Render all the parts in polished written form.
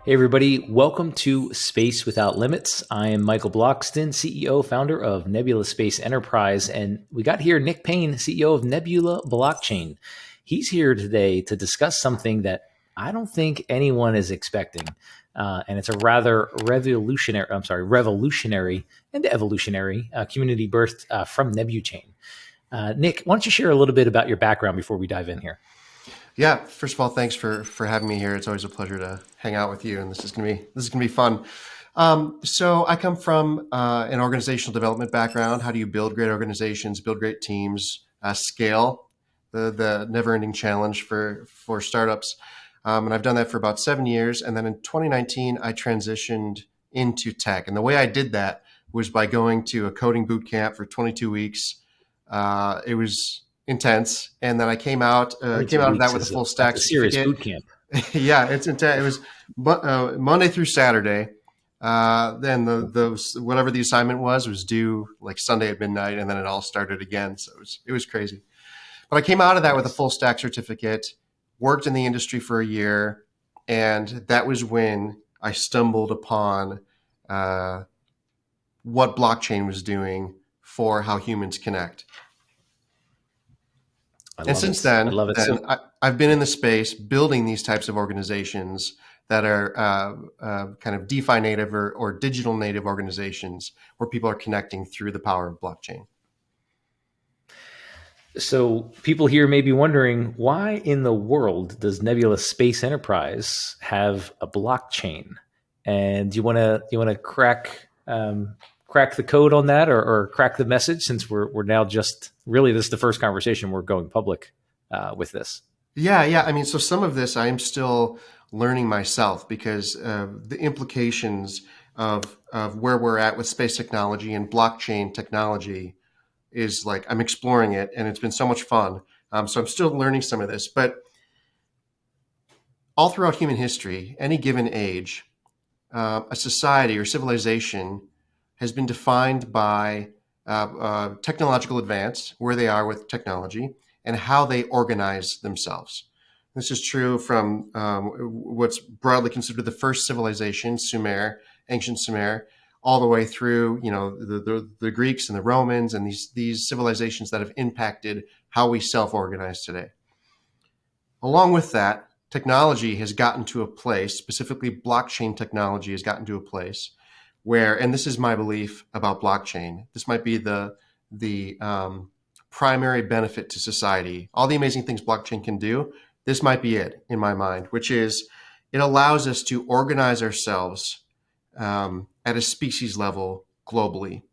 Hey, everybody. Welcome to Space Without Limits. I am Michael Bloxton, CEO, founder of NebulaSpace Enterprise. And we got here Nic Payne, CEO of Nebula Blockchain. He's here today to discuss something that I don't think anyone is expecting. And it's a rather revolutionary and evolutionary community birthed from Nebuchain. Nic, why don't you share a little bit about your background before we dive in here? Yeah, first of all, thanks for having me here. It's always a pleasure to hang out with you, and this is gonna be fun. So I come from an organizational development background. How do you build great organizations, build great teams, scale the never-ending challenge for startups? And I've done that for about 7 years. And then in 2019, I transitioned into tech, and the way I did that was by going to a coding boot camp for 22 weeks. It was intense, and then I came out of that with a full stack certificate. Serious boot camp. Yeah, it's intense. It was Monday through Saturday. Then whatever the assignment was due like Sunday at midnight, and then it all started again. So it was crazy. But I came out of that with a full stack certificate, worked in the industry for a year, and that was when I stumbled upon what blockchain was doing for how humans connect. And since then, I've been in the space building these types of organizations that are kind of DeFi native or digital native organizations where people are connecting through the power of blockchain. So people here may be wondering, why in the world does Nebula Space Enterprise have a blockchain? And do you want to crack the code on that, or crack the message, since we're now just really, this is the first conversation we're going public with this? Yeah. I mean, so some of this I am still learning myself, because the implications of where we're at with space technology and blockchain technology is like, I'm exploring it, and it's been so much fun. So I'm still learning some of this, but all throughout human history, any given age, a society or civilization has been defined by technological advance, where they are with technology, and how they organize themselves. This is true from what's broadly considered the first civilization, Sumer, ancient Sumer, all the way through, the Greeks and the Romans, and these civilizations that have impacted how we self-organize today. Along with that, technology has gotten to a place, specifically blockchain technology has gotten to a place where, and this is my belief about blockchain, this might be the primary benefit to society. All the amazing things blockchain can do, this might be it in my mind, which is it allows us to organize ourselves at a species level globally,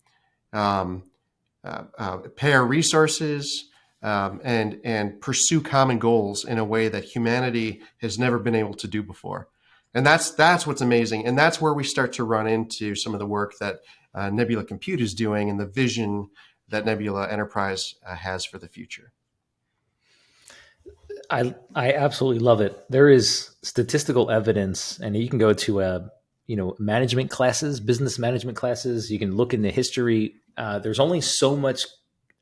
pair resources, and pursue common goals in a way that humanity has never been able to do before. And that's what's amazing. And that's where we start to run into some of the work that Nebula Compute is doing, and the vision that Nebula Enterprise has for the future. I absolutely love it. There is statistical evidence, and you can go to management classes, business management classes. You can look in the history. There's only so much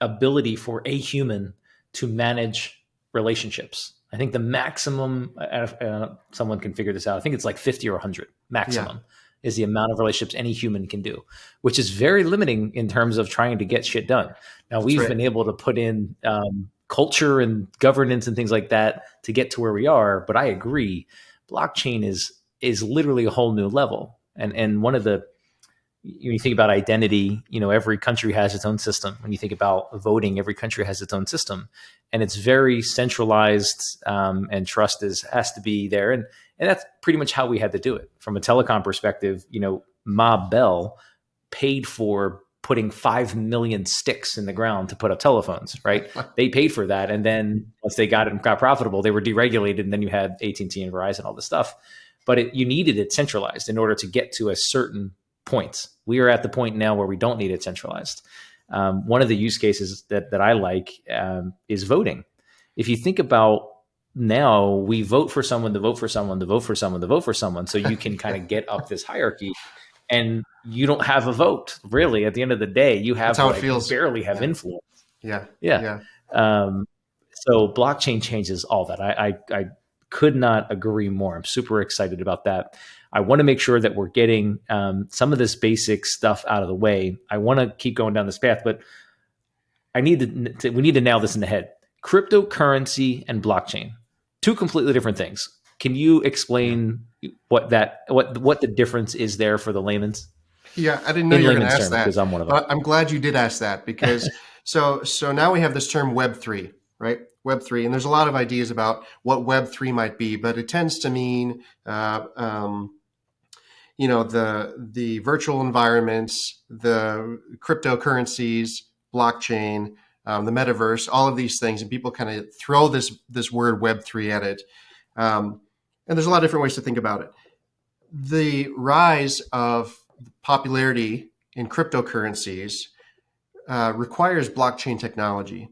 ability for a human to manage relationships. I think the maximum, someone can figure this out, I think it's like 50 or 100 maximum is the amount of relationships any human can do, which is very limiting in terms of trying to get shit done. Now, we've been able to put in culture and governance and things like that to get to where we are. But I agree, blockchain is literally a whole new level. And one of the, when you think about identity, every country has its own system. When you think about voting, every country has its own system, and it's very centralized, and trust has to be there. And that's pretty much how we had to do it. From a telecom perspective, Ma Bell paid for putting 5 million sticks in the ground to put up telephones, right? They paid for that. And then once they got profitable, they were deregulated. And then you had AT&T and Verizon, all this stuff. But you needed it centralized in order to get to a certain point. We are at the point now where we don't need it centralized. One of the use cases that I like is voting. If you think about now, we vote for someone to vote for someone to vote for someone to vote for someone. So you can kind of get up this hierarchy, and you don't have a vote. Really, at the end of the day, you have you barely have influence. Yeah. So blockchain changes all that. I could not agree more. I'm super excited about that. I want to make sure that we're getting some of this basic stuff out of the way. I want to keep going down this path, but we need to nail this in the head. Cryptocurrency and blockchain, two completely different things. Can you Yeah. explain what the difference is there for the layman's Yeah, I didn't know in you were going to layman's ask terms, because that, I'm one of them. but I'm glad you did ask that because so now we have this term Web3, right? Web3, and there's a lot of ideas about what Web3 might be, but it tends to mean the virtual environments, the cryptocurrencies, blockchain, the metaverse, all of these things, and people kind of throw this word Web3 at it, and there's a lot of different ways to think about it. The rise of popularity in cryptocurrencies requires blockchain technology,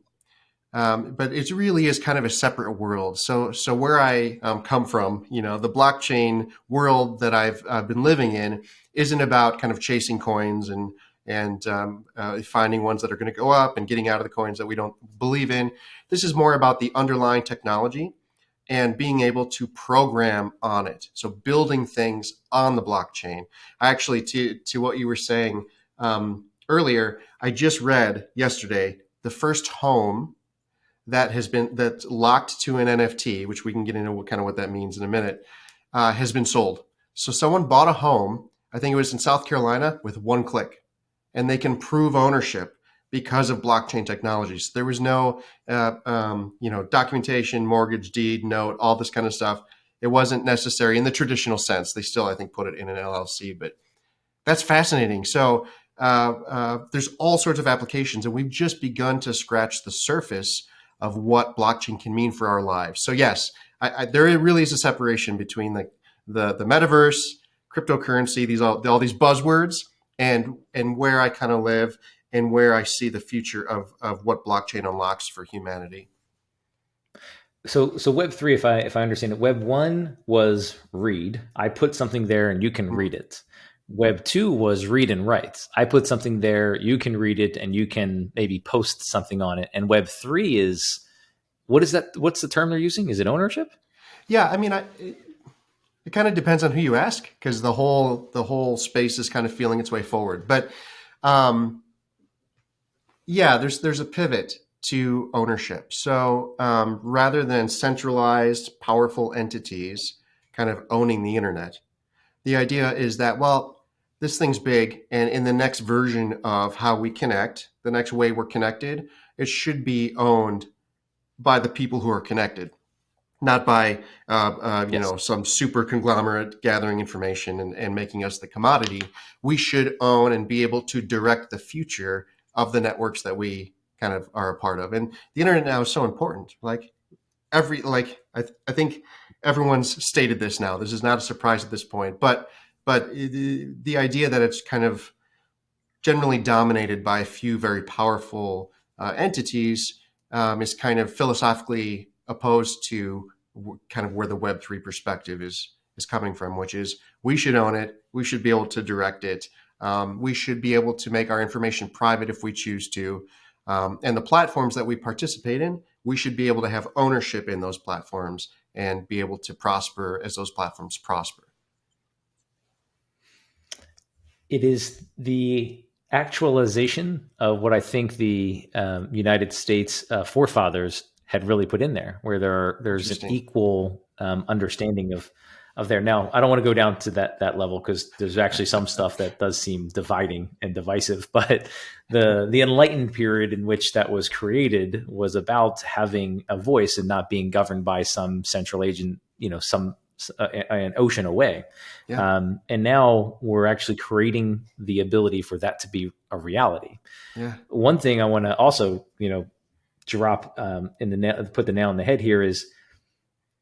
but it really is kind of a separate world. So where I come from, the blockchain world that I've been living in isn't about kind of chasing coins and finding ones that are going to go up and getting out of the coins that we don't believe in. This is more about the underlying technology and being able to program on it. So building things on the blockchain. I actually, to what you were saying earlier, I just read yesterday the first home that's locked to an NFT, which we can get into what that means in a minute, has been sold. So someone bought a home, I think it was in South Carolina, with one click, and they can prove ownership because of blockchain technologies. There was no, documentation, mortgage, deed, note, all this kind of stuff. It wasn't necessary in the traditional sense. They still, I think, put it in an LLC, but that's fascinating. So there's all sorts of applications, and we've just begun to scratch the surface of what blockchain can mean for our lives. So yes, there really is a separation between the metaverse, cryptocurrency, all these buzzwords, and where I kind of live and where I see the future of what blockchain unlocks for humanity. So Web3, if I understand it, Web 1 was read. I put something there and you can read it. Web 2 was read and write. I put something there, you can read it, and you can maybe post something on it. And Web 3 is, what is that? What's the term they're using? Is it ownership? Yeah, I mean, it kind of depends on who you ask, because the whole space is kind of feeling its way forward. But yeah, there's a pivot to ownership. So rather than centralized, powerful entities kind of owning the internet, the idea is that, well, this thing's big, and in the next version of how we connect, the next way we're connected, it should be owned by the people who are connected, not by Yes. some super conglomerate gathering information and making us the commodity. We should own and be able to direct the future of the networks that we kind of are a part of. And the internet now is so important. I think everyone's stated this now. This is not a surprise at this point, but the idea that it's kind of generally dominated by a few very powerful entities is kind of philosophically opposed to kind of where the Web3 perspective is coming from, which is we should own it, we should be able to direct it, we should be able to make our information private if we choose to, and the platforms that we participate in, we should be able to have ownership in those platforms and be able to prosper as those platforms prosper. It is the actualization of what I think the United States forefathers had really put in there, where there's an Interesting. equal understanding of there. Now, I don't want to go down to that level, because there's actually some stuff that does seem dividing and divisive. But the enlightened period in which that was created was about having a voice and not being governed by some central agent, an ocean away. Yeah. And now we're actually creating the ability for that to be a reality. Yeah. One thing I want to also, drop put the nail in the head here is,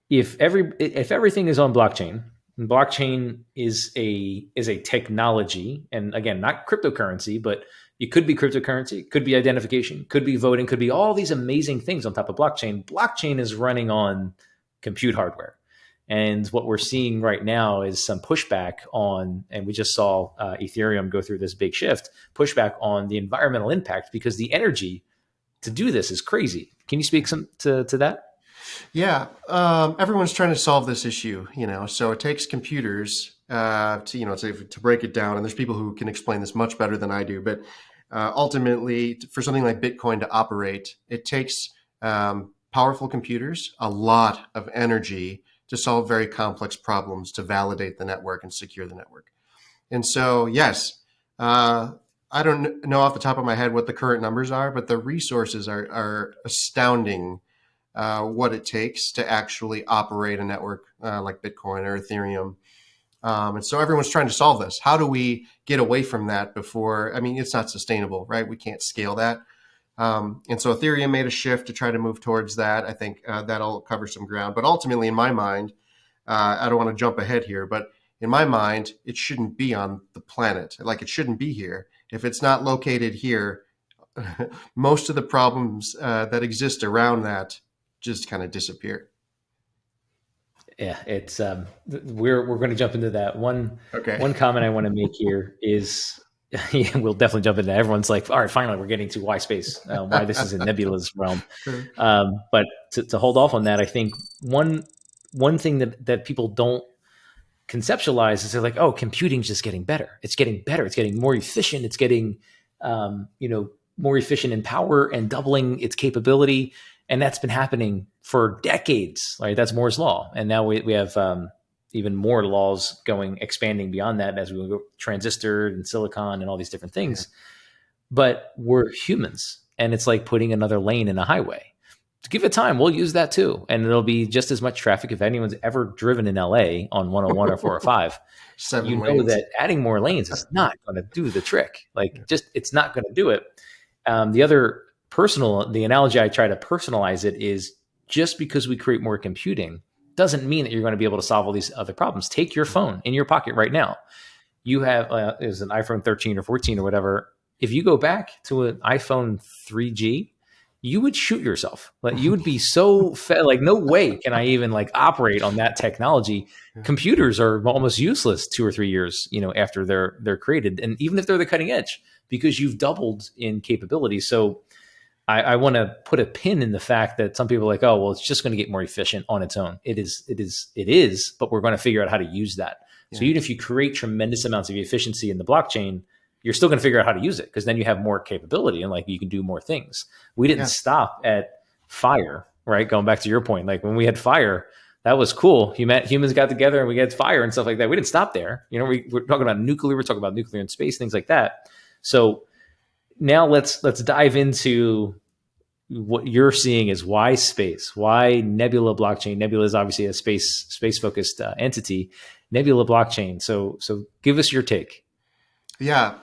if everything is on blockchain, and blockchain is a technology, and again, not cryptocurrency, but it could be cryptocurrency, could be identification, could be voting, could be all these amazing things on top of blockchain. Blockchain is running on compute hardware. And what we're seeing right now is some pushback on, and we just saw Ethereum go through this big shift, pushback on the environmental impact, because the energy to do this is crazy. Can you speak to that? Yeah. Everyone's trying to solve this issue, so it takes computers to break it down, and there's people who can explain this much better than I do, but ultimately, for something like Bitcoin to operate, it takes powerful computers, a lot of energy to solve very complex problems, to validate the network and secure the network. And so, yes, I don't know off the top of my head what the current numbers are, but the resources are astounding. What it takes to actually operate a network like Bitcoin or Ethereum. And so everyone's trying to solve this. How do we get away from that before? I mean, it's not sustainable, right? We can't scale that. And so Ethereum made a shift to try to move towards that. I think that'll cover some ground. But ultimately, in my mind, I don't want to jump ahead here, but in my mind, it shouldn't be on the planet. Like, it shouldn't be here. If it's not located here, most of the problems that exist around that just kind of disappear. Yeah, it's we're going to jump into that. One comment I want to make here is yeah, we'll definitely jump into that. Everyone's like, all right, finally we're getting to why space, why this is in Nebula's realm. But to hold off on that, I think one thing that people don't conceptualize is they're like, oh, computing's just getting better. It's getting better. It's getting more efficient. It's getting more efficient in power and doubling its capability. And that's been happening for decades. Right? That's Moore's law. And now we have even more laws expanding beyond that as we go transistor and silicon and all these different things. Yeah. But we're humans, and it's like putting another lane in a highway. To give it time, we'll use that too. And it'll be just as much traffic. If anyone's ever driven in LA on 101 or 405, you know that adding more lanes is not going to do the trick. It's not going to do it. The analogy I try to personalize it is, just because we create more computing doesn't mean that you're going to be able to solve all these other problems. Take your phone in your pocket right now. You have is an iPhone 13 or 14 or whatever. If you go back to an iPhone 3G, you would shoot yourself. Like, you would be so like, no way can I even operate on that technology. Computers are almost useless 2 or 3 years, after they're created, and even if they're the cutting edge, because you've doubled in capability. So I want to put a pin in the fact that some people are like, oh, well, it's just going to get more efficient on its own. It is, but we're going to figure out how to use that. Yeah. So even if you create tremendous amounts of efficiency in the blockchain, you're still going to figure out how to use it, because then you have more capability and you can do more things. We didn't stop at fire, right? Going back to your point, when we had fire, that was cool. Humans got together and we had fire and stuff like that. We didn't stop there. We're talking about nuclear. We're talking about nuclear in space, things like that. So now let's dive into what you're seeing is why space, why Nebula blockchain. Nebula is obviously a space focused entity. Nebula blockchain. So give us your take. Yeah.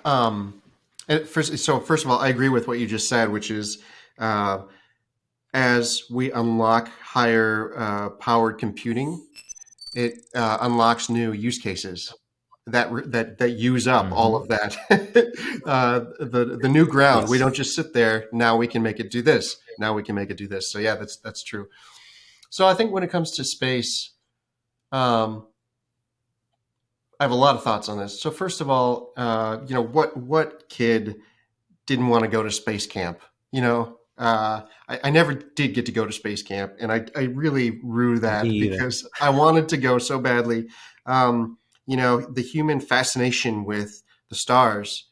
First of all, I agree with what you just said, which is as we unlock higher powered computing, it unlocks new use cases that use up all of that. The new ground. Yes. We don't just sit there. Now we can make it do this. Now we can make it do this. So yeah, that's true. So I think when it comes to space, I have a lot of thoughts on this. So first of all, what kid didn't want to go to space camp? I never did get to go to space camp, and I really rue that because I wanted to go so badly. The human fascination with the stars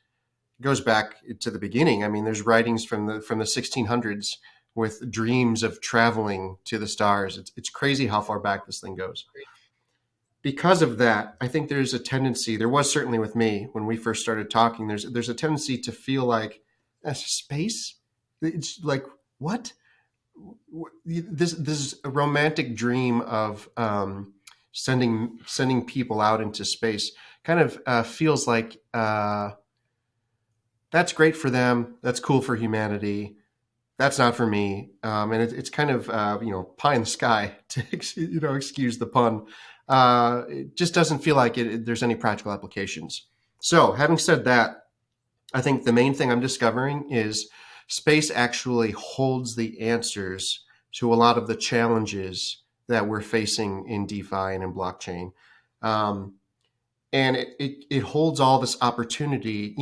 goes back to the beginning. I mean, there's writings from the 1600s with dreams of traveling to the stars. It's crazy how far back this thing goes. Because of that, I think there's a tendency, there was certainly with me when we first started talking, there's a tendency to feel like space? It's like, what? This is a romantic dream of sending people out into space. Kind of feels like that's great for them. That's cool for humanity. That's not for me. And it's kind of pie in the sky, to excuse the pun. It just doesn't feel like there's any practical applications. So having said that, I think the main thing I'm discovering is space actually holds the answers to a lot of the challenges that we're facing in DeFi and in blockchain. And it holds all this opportunity.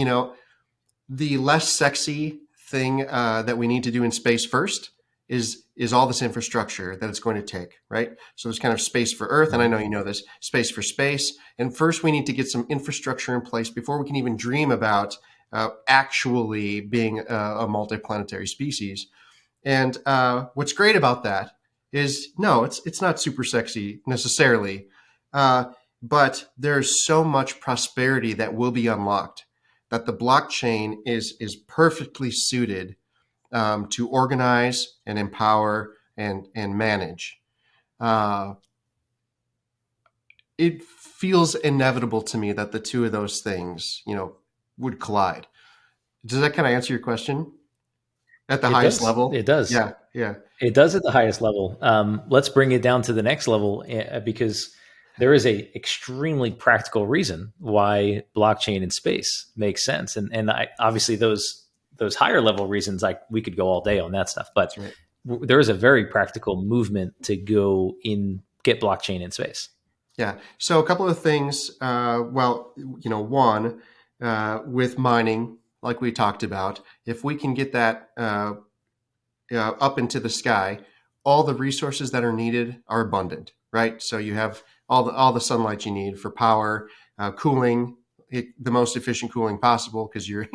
The less sexy thing that we need to do in space first is all this infrastructure that it's going to take, right? So there's kind of space for Earth, and I know you know this, space for space. And first, we need to get some infrastructure in place before we can even dream about actually being a multiplanetary species. And what's great about that is, no, it's not super sexy necessarily, but there's so much prosperity that will be unlocked that the blockchain is perfectly suited to organize and empower and manage. It feels inevitable to me that the two of those things, would collide. Does that kind of answer your question? At the highest level? It does. Yeah, yeah. It does at the highest level. Let's bring it down to the next level because there is a extremely practical reason why blockchain in space makes sense, and obviously those higher level reasons, like we could go all day on that stuff, but Right. There is a very practical movement to get blockchain in space. Yeah. So a couple of things. One, with mining, like we talked about, if we can get that up into the sky, all the resources that are needed are abundant, right? So you have all the sunlight you need for power, cooling, the most efficient cooling possible because you're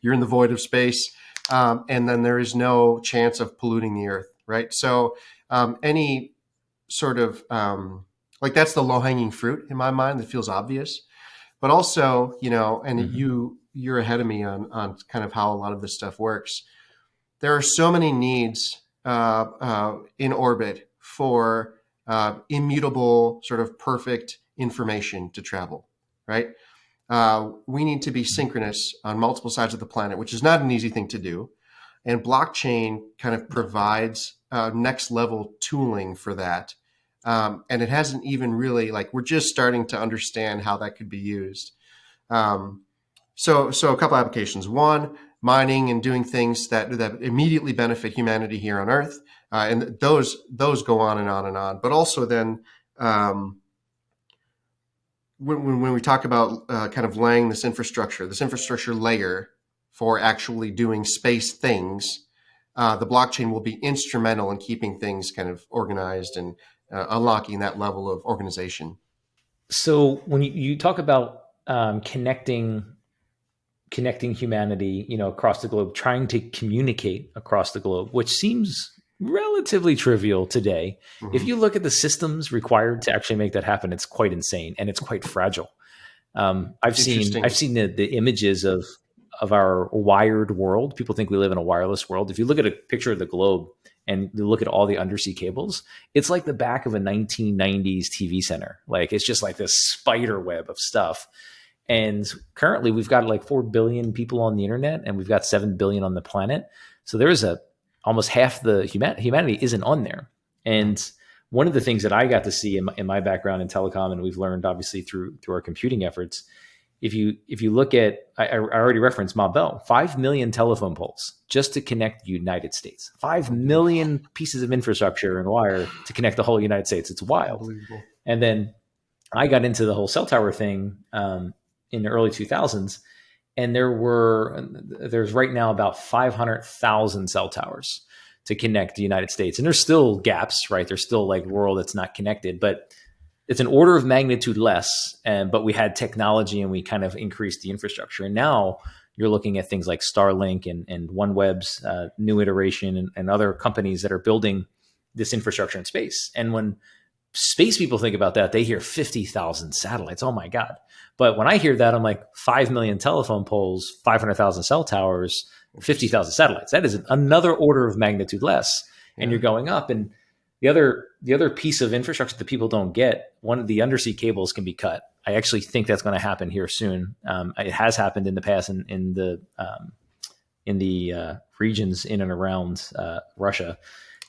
in the void of space, and then there is no chance of polluting the Earth, right? So any sort of like that's the low-hanging fruit in my mind that feels obvious, but also and you're ahead of me on kind of how a lot of this stuff works. There are so many needs in orbit for immutable, sort of perfect information to travel, right? We need to be synchronous on multiple sides of the planet, which is not an easy thing to do. And blockchain kind of provides next level tooling for that. And it hasn't even really, we're just starting to understand how that could be used. So a couple applications. One, mining and doing things that immediately benefit humanity here on Earth. And those go on and on and on. But also then, when we talk about kind of laying this infrastructure layer for actually doing space things, the blockchain will be instrumental in keeping things kind of organized and unlocking that level of organization. So when you talk about connecting humanity, across the globe, trying to communicate across the globe, which seems relatively trivial today. Mm-hmm. If you look at the systems required to actually make that happen, it's quite insane and it's quite fragile. I've seen the images of our wired world. People think we live in a wireless world. If you look at a picture of the globe and you look at all the undersea cables, it's like the back of a 1990s TV center. Like it's just like this spider web of stuff. And currently we've got like 4 billion people on the internet and we've got 7 billion on the planet. So there's almost half the humanity isn't on there. And one of the things that I got to see in my background in telecom, and we've learned obviously through our computing efforts, if you look at, I already referenced Ma Bell, 5 million telephone poles just to connect the United States, 5 million pieces of infrastructure and wire to connect the whole United States. It's wild. And then I got into the whole cell tower thing in the early 2000s. And there's right now about 500,000 cell towers to connect the United States. And there's still gaps, right? There's still like rural that's not connected, but it's an order of magnitude less. But we had technology and we kind of increased the infrastructure. And now you're looking at things like Starlink and OneWeb's new iteration and other companies that are building this infrastructure in space. And when space people think about that, they hear 50,000 satellites. Oh my God. But when I hear that, I'm like 5 million telephone poles, 500,000 cell towers, 50,000 satellites. That is another order of magnitude less. Yeah. And you're going up. And the other piece of infrastructure that people don't get, one of the undersea cables can be cut. I actually think that's going to happen here soon. It has happened in the past in the regions in and around Russia.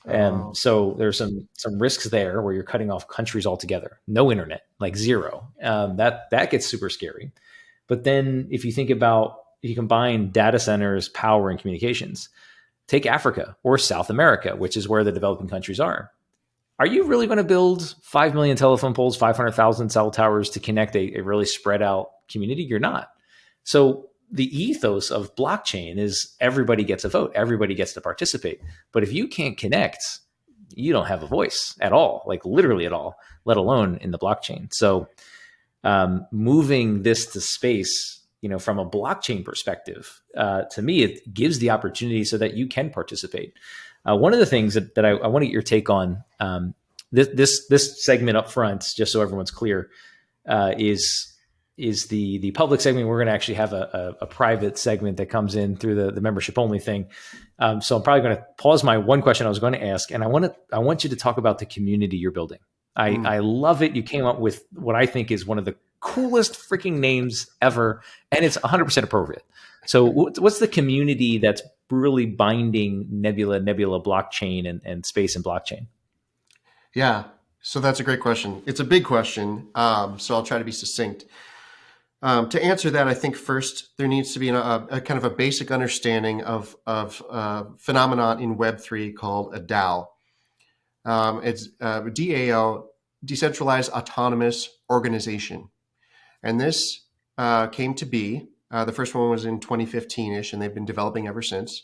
And so there's some risks there where you're cutting off countries altogether. No internet, like zero. That gets super scary. But then if you think about, if you combine data centers, power, and communications, take Africa or South America, which is where the developing countries are. Are you really going to build 5 million telephone poles, 500,000 cell towers to connect a really spread out community? You're not. So the ethos of blockchain is everybody gets a vote, everybody gets to participate. But if you can't connect, you don't have a voice at all, like literally at all, let alone in the blockchain. So moving this to space, from a blockchain perspective, to me, it gives the opportunity so that you can participate. One of the things that I want to get your take on, this segment up front, just so everyone's clear, is the public segment. We're going to actually have a private segment that comes in through the membership only thing. So I'm probably going to pause my one question I was going to ask, and I want you to talk about the community you're building. I love it. You came up with what I think is one of the coolest freaking names ever, and it's 100% appropriate. So what's the community that's really binding Nebula blockchain and space and blockchain? Yeah, so that's a great question. It's a big question, so I'll try to be succinct. To answer that, I think first there needs to be a kind of a basic understanding of phenomenon in Web3 called a DAO. It's DAO, Decentralized Autonomous Organization. And this came to be, the first one was in 2015-ish, and they've been developing ever since.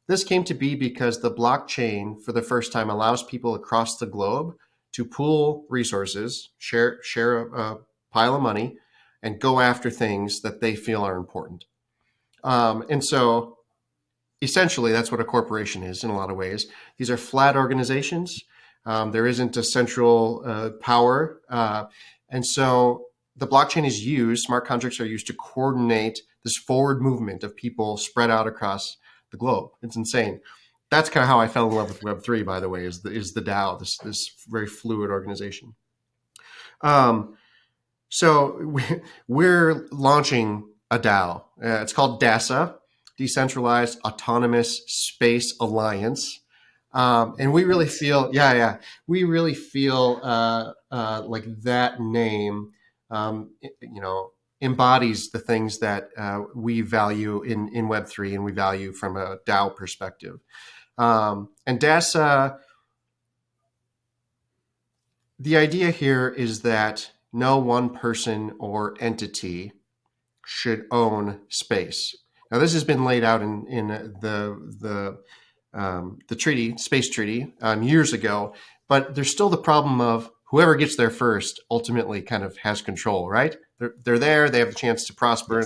This came to be because the blockchain, for the first time, allows people across the globe to pool resources, share a pile of money, and go after things that they feel are important. And so essentially, that's what a corporation is in a lot of ways. These are flat organizations. There isn't a central power. And so the blockchain is used, smart contracts are used to coordinate this forward movement of people spread out across the globe. It's insane. That's kind of how I fell in love with Web3, by the way, is the DAO, this very fluid organization. So we're launching a DAO. It's called DASA, Decentralized Autonomous Space Alliance. And we really feel, we really feel like that name, embodies the things that we value in Web3 and we value from a DAO perspective. And DASA, the idea here is that no one person or entity should own space. Now, this has been laid out in the treaty, space treaty, years ago, but there's still the problem of whoever gets there first ultimately kind of has control, right? They're there, they have the chance to prosper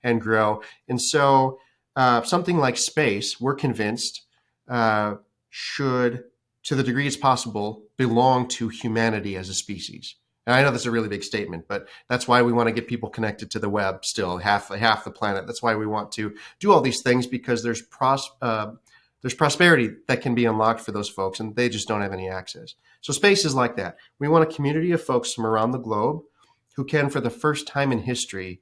and grow. And so something like space, we're convinced, should, to the degree it's possible, belong to humanity as a species. And I know that's a really big statement, but that's why we want to get people connected to the web still, half the planet. That's why we want to do all these things, because there's prosperity that can be unlocked for those folks, and they just don't have any access. So space is like that. We want a community of folks from around the globe who can, for the first time in history,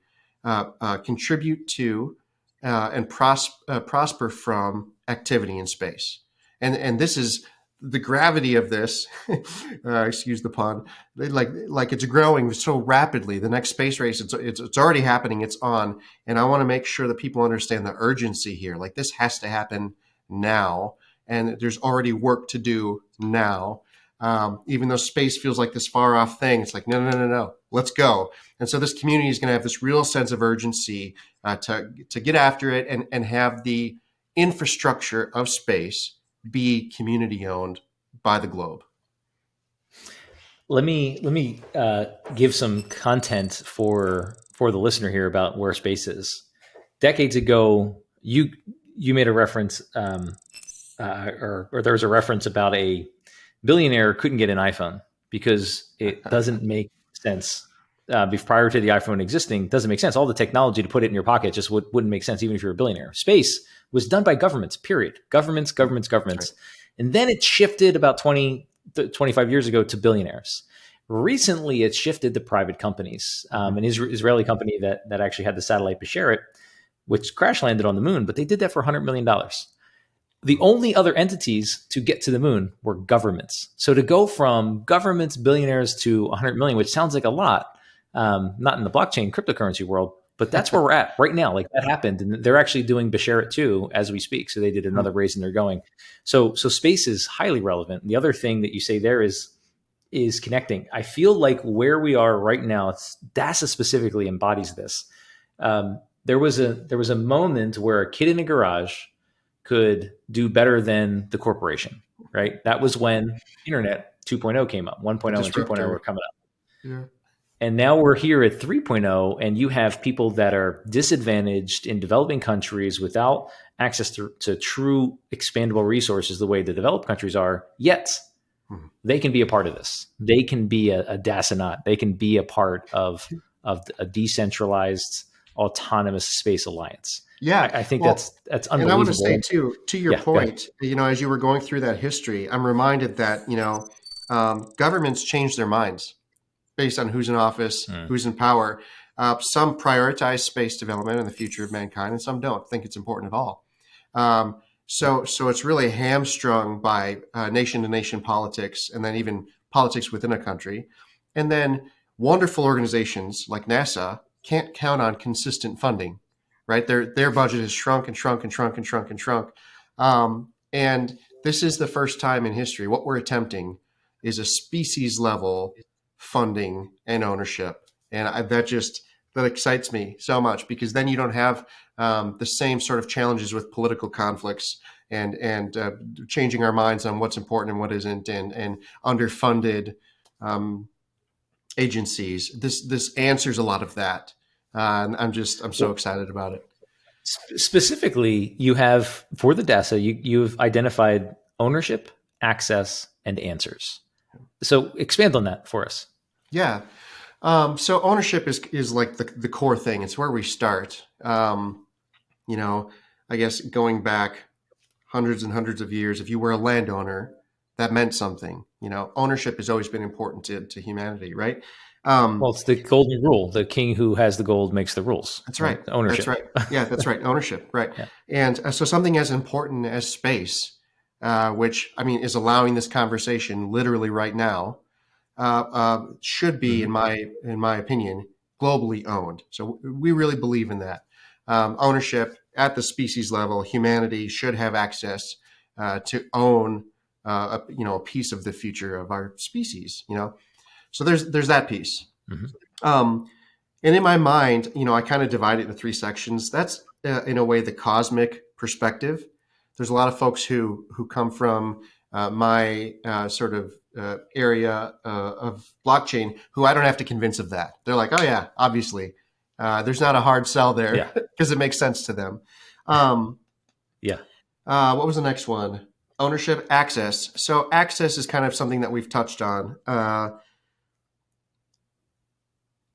contribute to and prosper from activity in space. And this is the gravity of this, excuse the pun, like it's growing so rapidly. The next space race, it's already happening, it's on. And I want to make sure that people understand the urgency here. Like, this has to happen now, and there's already work to do now. Even though space feels like this far off thing, it's like, no, let's go. And so this community is going to have this real sense of urgency to get after it and have the infrastructure of space be community owned by the globe. Let me give some content for the listener here about where space is. Decades ago, you made a reference, or there was a reference about a billionaire couldn't get an iPhone because it doesn't make sense. Prior to the iPhone existing, doesn't make sense. All the technology to put it in your pocket just wouldn't make sense, even if you're a billionaire. Space was done by governments, period. Governments. Right. And then it shifted about 25 years ago to billionaires. Recently, it's shifted to private companies. An Israeli company that actually had the satellite Be'Sheret, which crash landed on the moon, but they did that for $100 million. The only other entities to get to the moon were governments. So to go from governments, billionaires to 100 million, which sounds like a lot, not in the blockchain cryptocurrency world, but that's where we're at right now. Like, that happened, and they're actually doing Be'Sheret 2 as we speak. So they did another raise and they're going. So space is highly relevant. The other thing that you say there is connecting. I feel like where we are right now, DASA specifically embodies this. there was a moment where a kid in a garage could do better than the corporation, right? That was when Internet 2.0 came up. The 1.0 and 2.0 were disruptor. coming up. Yeah. And now we're here at 3.0, and you have people that are disadvantaged in developing countries without access to true expandable resources the way the developed countries are, yet they can be a part of this. They can be a DASA.Earth. They can be a part of a decentralized autonomous space alliance. Yeah. I think Well, that's and I want to say unbelievable. too, to your Yeah, go ahead. point, as you were going through that history, I'm reminded that, governments change their minds based on who's in office, Mm. who's in power. Some prioritize space development and the future of mankind, and some don't think it's important at all. So it's really hamstrung by nation-to-nation politics, and then even politics within a country. And then wonderful organizations like NASA can't count on consistent funding, right? Their budget has shrunk and shrunk and shrunk and shrunk and shrunk. And this is the first time in history. What we're attempting is a species level funding and ownership, and that excites me so much, because then you don't have the same sort of challenges with political conflicts and changing our minds on what's important and what isn't, and underfunded agencies. This answers a lot of that, and I'm so excited about it. Specifically, you have for the DASA, you've identified ownership, access, and answers. So expand on that for us. Yeah. So ownership is like the core thing. It's where we start. I guess going back hundreds and hundreds of years, if you were a landowner, that meant something. Ownership has always been important to humanity, right? Well, it's the golden rule: the king who has the gold makes the rules. That's right. Ownership. That's right. Yeah, that's right. Ownership, right? Yeah. And so something as important as space, which is allowing this conversation literally right now, should be, Mm-hmm. in my opinion, globally owned. So we really believe in that ownership at the species level. Humanity should have access to own a piece of the future of our species. So there's that piece. Mm-hmm. And in my mind, I kind of divide it into three sections. That's in a way the cosmic perspective. There's a lot of folks who come from my sort of area of blockchain who I don't have to convince of that. They're like, oh yeah, obviously. There's not a hard sell there because it makes sense to them. Yeah. What was the next one? Ownership, access. So access is kind of something that we've touched on.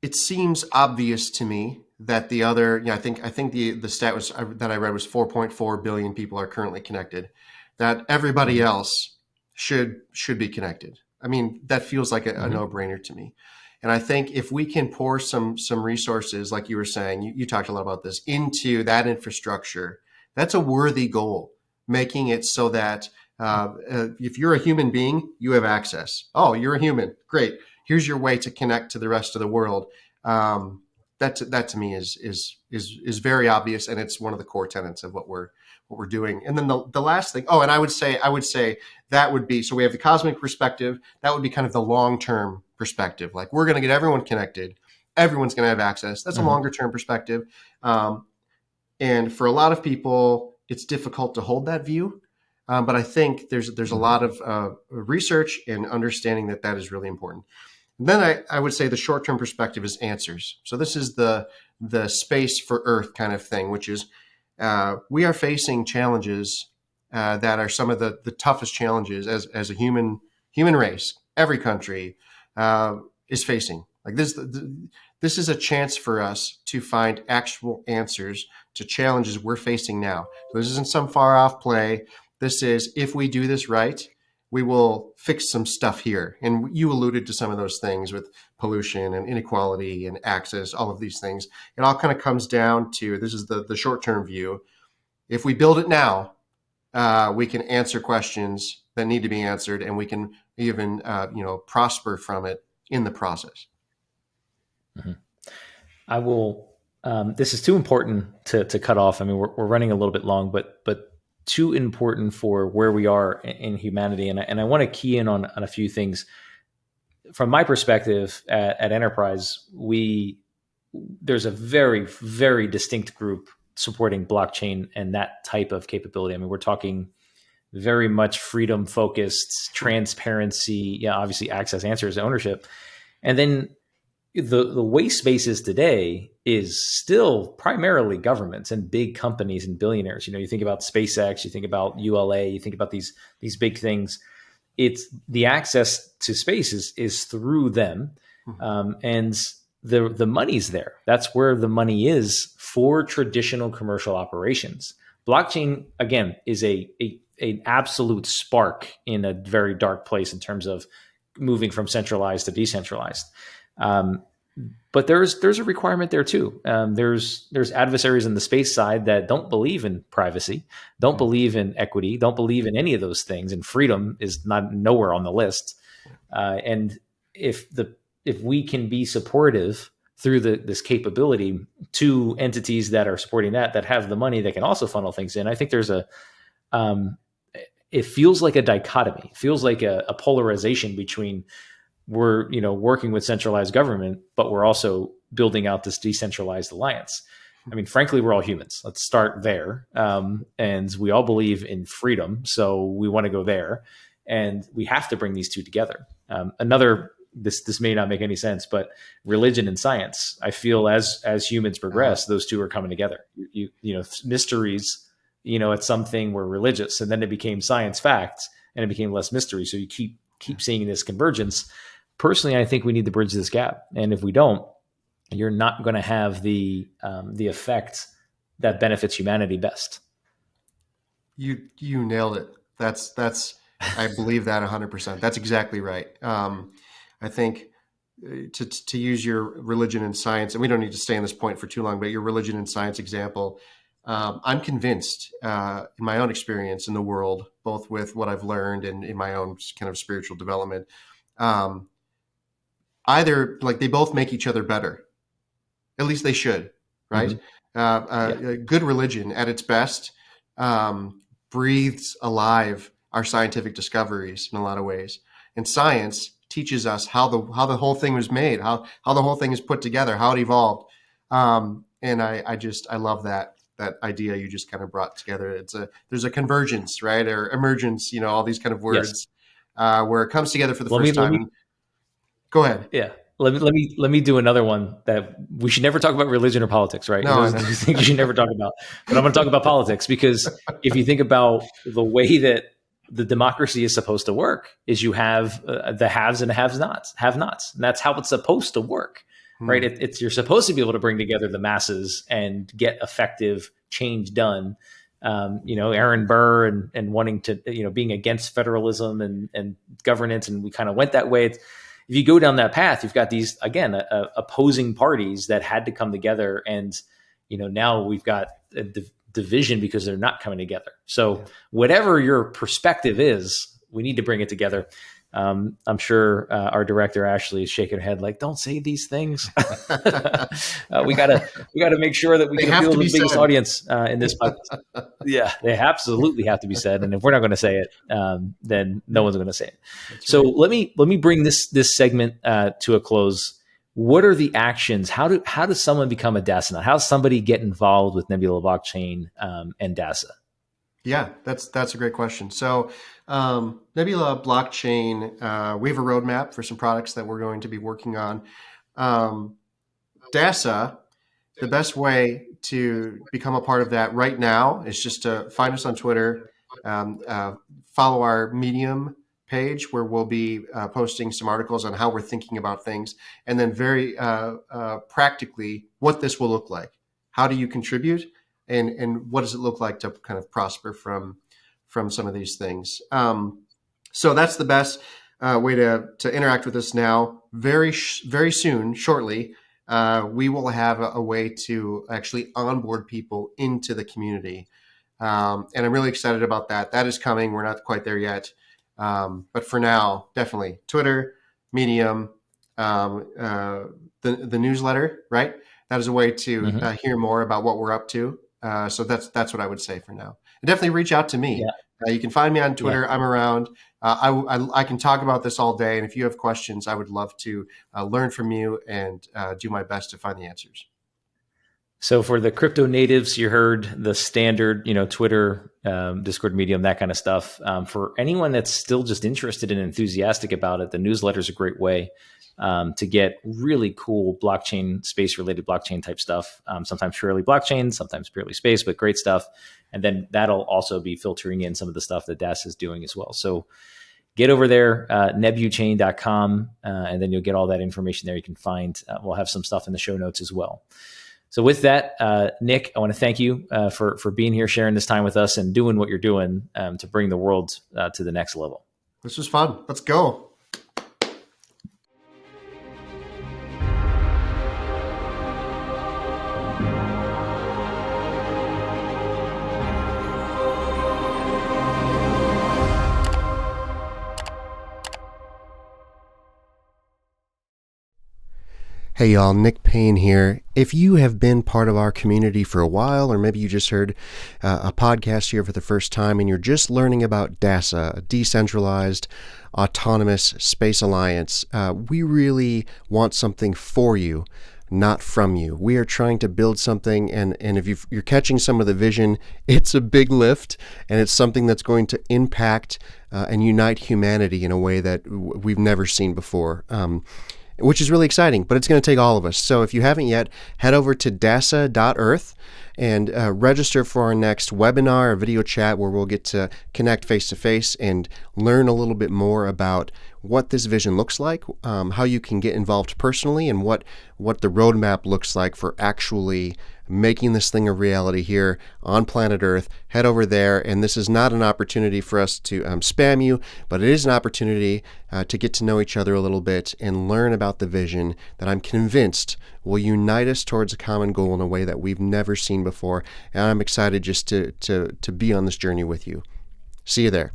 It seems obvious to me that the other, I think the stat that I read was 4.4 billion people are currently connected. That everybody else should be connected. That feels like a no-brainer to me. And I think if we can pour some resources, like you were saying, you talked a lot about this, into that infrastructure, that's a worthy goal. Making it so that if you're a human being, you have access. Oh, you're a human. Great. Here's your way to connect to the rest of the world. That to me is very obvious, and it's one of the core tenets of what we're doing. And then the last thing. Oh, and I would say that would be, so we have the cosmic perspective. That would be kind of the long-term perspective. Like, we're going to get everyone connected. Everyone's going to have access. That's a longer-term perspective. And for a lot of people, it's difficult to hold that view. But I think there's a lot of research and understanding that is really important. And then I would say the short-term perspective is answers. So this is the space for Earth kind of thing, which is we are facing challenges that are some of the toughest challenges as a human race. Every country is facing. Like this is a chance for us to find actual answers to challenges we're facing now. So this isn't some far off play. This is, if we do this right, we will fix some stuff here. And you alluded to some of those things with pollution and inequality and access, all of these things. It all kind of comes down to, this is the short-term view. If we build it now, we can answer questions that need to be answered, and we can even prosper from it in the process. Mm-hmm. I will. This is too important to cut off. We're running a little bit long, but too important for where we are in humanity. And I want to key in on a few things. From my perspective at Enterprise, we there's a very, very distinct group supporting blockchain and that type of capability. I mean, we're talking very much freedom focused, transparency, yeah, obviously access, answers, ownership. And then the way space is today is still primarily governments and big companies and billionaires. You think about SpaceX, you think about ULA, you think about these big things. It's the access to space is through them, and the money's there. That's where the money is for traditional commercial operations. Blockchain, again, is an absolute spark in a very dark place in terms of moving from centralized to decentralized. But there's a requirement there too. There's adversaries in the space side that don't believe in privacy, don't believe in equity, don't believe in any of those things, and freedom is nowhere on the list. And if we can be supportive through this capability to entities that are supporting that have the money that can also funnel things in, I think there's it feels like a dichotomy. It feels like a polarization between we're working with centralized government, but we're also building out this decentralized alliance. I mean, frankly, we're all humans. Let's start there. And we all believe in freedom. So we want to go there. And we have to bring these two together. This may not make any sense, but religion and science, I feel as humans progress, those two are coming together. Mysteries, at something were religious, and then it became science facts, and it became less mystery. So you keep seeing this convergence. Personally, I think we need to bridge this gap. And if we don't, you're not going to have the effect that benefits humanity best. You nailed it. That's I believe that 100%. That's exactly right. I think to use your religion and science, and we don't need to stay on this point for too long, but your religion and science example, I'm convinced in my own experience in the world, both with what I've learned and in my own kind of spiritual development, either like they both make each other better. At least they should, right? Good religion at its best breathes alive our scientific discoveries in a lot of ways. And science teaches us how the whole thing was made, how the whole thing is put together, how it evolved. And I love that idea you just kind of brought together. There's a convergence, right? Or emergence, all these kind of words, where it comes together for the first time. Go ahead. Yeah. Let me do another one that we should never talk about religion or politics, right? No, those things you should never talk about. But I'm going to talk about politics, because if you think about the way that the democracy is supposed to work, is you have the haves and the have-nots, and that's how it's supposed to work, right? You're supposed to be able to bring together the masses and get effective change done. Aaron Burr and wanting to, being against federalism and governance, and we kind of went that way. If you go down that path, you've got these, again, opposing parties that had to come together. And, now we've got a division because they're not coming together. So whatever your perspective is, we need to bring it together. I'm sure our director, Ashley, is shaking her head like, don't say these things. We gotta make sure that we can appeal to the biggest audience in this podcast. Yeah, they absolutely have to be said. And if we're not going to say it, then no one's going to say it. That's so right. Let me bring this segment to a close. What are the actions? How does someone become a DASA? How does somebody get involved with Nebula blockchain and DASA? Yeah, that's a great question. So Nebula blockchain, we have a roadmap for some products that we're going to be working on. DASA, the best way to become a part of that right now is just to find us on Twitter, follow our Medium page where we'll be posting some articles on how we're thinking about things, and then very practically what this will look like. How do you contribute? And what does it look like to kind of prosper from some of these things? So that's the best way to interact with us now. Very soon, shortly, we will have a way to actually onboard people into the community. And I'm really excited about that. That is coming. We're not quite there yet. But for now, definitely Twitter, Medium, the newsletter, right? That is a way to hear more about what we're up to. So that's what I would say for now. And definitely reach out to me. Yeah. You can find me on Twitter. Yeah. I'm around. I can talk about this all day. And if you have questions, I would love to learn from you and do my best to find the answers. So for the crypto natives, you heard the standard, Twitter, Discord, Medium, that kind of stuff. For anyone that's still just interested and enthusiastic about it, the newsletter is a great way to get really cool blockchain, space-related blockchain type stuff. Sometimes purely blockchain, sometimes purely space, but great stuff. And then that'll also be filtering in some of the stuff that DASA is doing as well. So get over there, Nebuchain.com, and then you'll get all that information there. You can find, we'll have some stuff in the show notes as well. So with that, Nic, I want to thank you for being here, sharing this time with us, and doing what you're doing to bring the world to the next level. This was fun. Let's go. Hey y'all, Nic Payne here. If you have been part of our community for a while, or maybe you just heard a podcast here for the first time and you're just learning about DASA, a Decentralized Autonomous Space Alliance, we really want something for you, not from you. We are trying to build something, and if you're catching some of the vision, it's a big lift, and it's something that's going to impact and unite humanity in a way that we've never seen before. Which is really exciting, but it's going to take all of us. So if you haven't yet, head over to DASA.Earth and register for our next webinar or video chat where we'll get to connect face-to-face and learn a little bit more about what this vision looks like, how you can get involved personally, and what the roadmap looks like for actually making this thing a reality here on planet Earth. Head over there, and this is not an opportunity for us to spam you, but it is an opportunity to get to know each other a little bit and learn about the vision that I'm convinced will unite us towards a common goal in a way that we've never seen before. And I'm excited just to be on this journey with you. See you there.